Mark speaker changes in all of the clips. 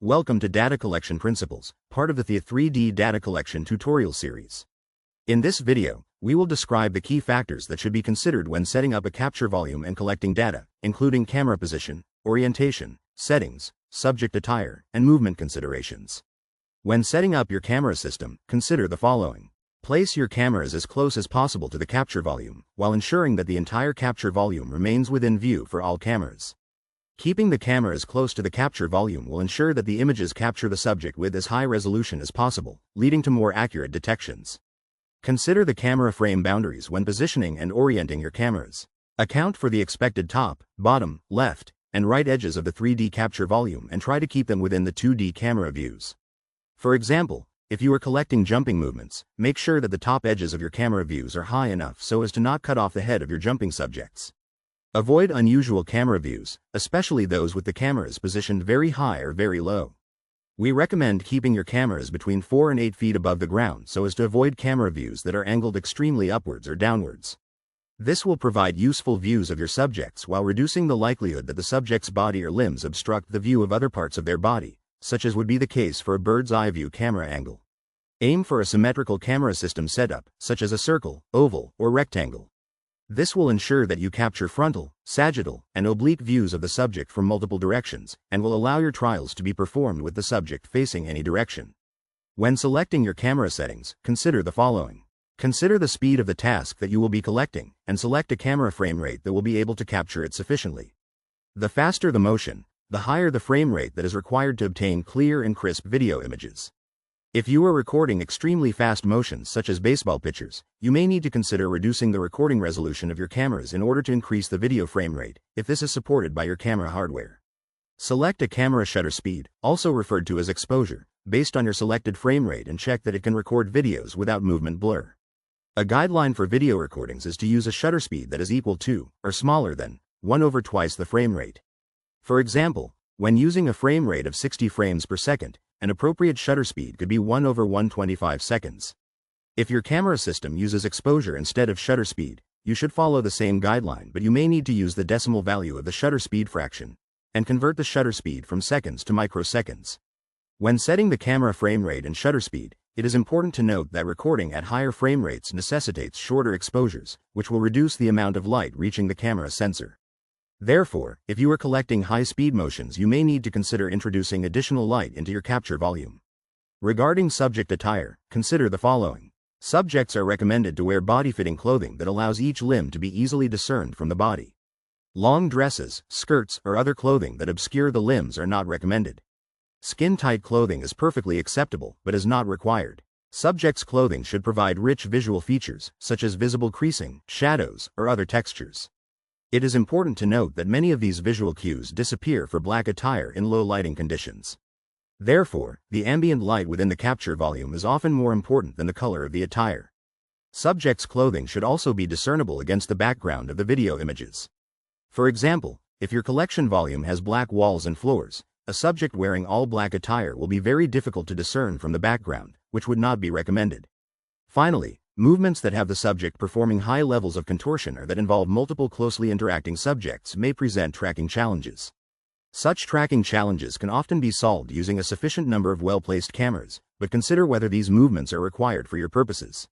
Speaker 1: Welcome to Data Collection Principles, part of the Theia 3D Data Collection tutorial series. In this video, we will describe the key factors that should be considered when setting up a capture volume and collecting data, including camera position, orientation, settings, subject attire, and movement considerations. When setting up your camera system, consider the following. Place your cameras as close as possible to the capture volume, while ensuring that the entire capture volume remains within view for all cameras. Keeping the camera as close to the capture volume will ensure that the images capture the subject with as high resolution as possible, leading to more accurate detections. Consider the camera frame boundaries when positioning and orienting your cameras. Account for the expected top, bottom, left, and right edges of the 3D capture volume and try to keep them within the 2D camera views. For example, if you are collecting jumping movements, make sure that the top edges of your camera views are high enough so as to not cut off the head of your jumping subjects. Avoid unusual camera views, especially those with the cameras positioned very high or very low. We recommend keeping your cameras between 4 and 8 feet above the ground so as to avoid camera views that are angled extremely upwards or downwards. This will provide useful views of your subjects while reducing the likelihood that the subject's body or limbs obstruct the view of other parts of their body, such as would be the case for a bird's eye view camera angle. Aim for a symmetrical camera system setup, such as a circle, oval, or rectangle. This will ensure that you capture frontal, sagittal, and oblique views of the subject from multiple directions, and will allow your trials to be performed with the subject facing any direction. When selecting your camera settings, consider the following. Consider the speed of the task that you will be collecting, and select a camera frame rate that will be able to capture it sufficiently. The faster the motion, the higher the frame rate that is required to obtain clear and crisp video images. If you are recording extremely fast motions such as baseball pitchers, you may need to consider reducing the recording resolution of your cameras in order to increase the video frame rate, if this is supported by your camera hardware. Select a camera shutter speed, also referred to as exposure, based on your selected frame rate and check that it can record videos without movement blur. A guideline for video recordings is to use a shutter speed that is equal to, or smaller than, 1/2 the frame rate. For example, when using a frame rate of 60 frames per second, an appropriate shutter speed could be 1/125 seconds. If your camera system uses exposure instead of shutter speed, you should follow the same guideline, but you may need to use the decimal value of the shutter speed fraction, and convert the shutter speed from seconds to microseconds. When setting the camera frame rate and shutter speed, it is important to note that recording at higher frame rates necessitates shorter exposures, which will reduce the amount of light reaching the camera sensor. Therefore, if you are collecting high-speed motions, you may need to consider introducing additional light into your capture volume. Regarding subject attire, consider the following. Subjects are recommended to wear body-fitting clothing that allows each limb to be easily discerned from the body. Long dresses, skirts, or other clothing that obscure the limbs are not recommended. Skin-tight clothing is perfectly acceptable, but is not required. Subjects' clothing should provide rich visual features, such as visible creasing, shadows, or other textures. It is important to note that many of these visual cues disappear for black attire in low lighting conditions. Therefore, the ambient light within the capture volume is often more important than the color of the attire. Subjects' clothing should also be discernible against the background of the video images. For example, if your collection volume has black walls and floors, a subject wearing all black attire will be very difficult to discern from the background, which would not be recommended. Finally, movements that have the subject performing high levels of contortion or that involve multiple closely interacting subjects may present tracking challenges. Such tracking challenges can often be solved using a sufficient number of well-placed cameras, but consider whether these movements are required for your purposes.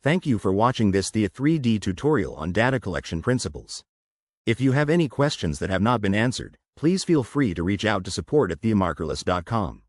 Speaker 1: Thank you for watching this Theia 3D tutorial on data collection principles. If you have any questions that have not been answered, please feel free to reach out to support@theiamarkerless.com.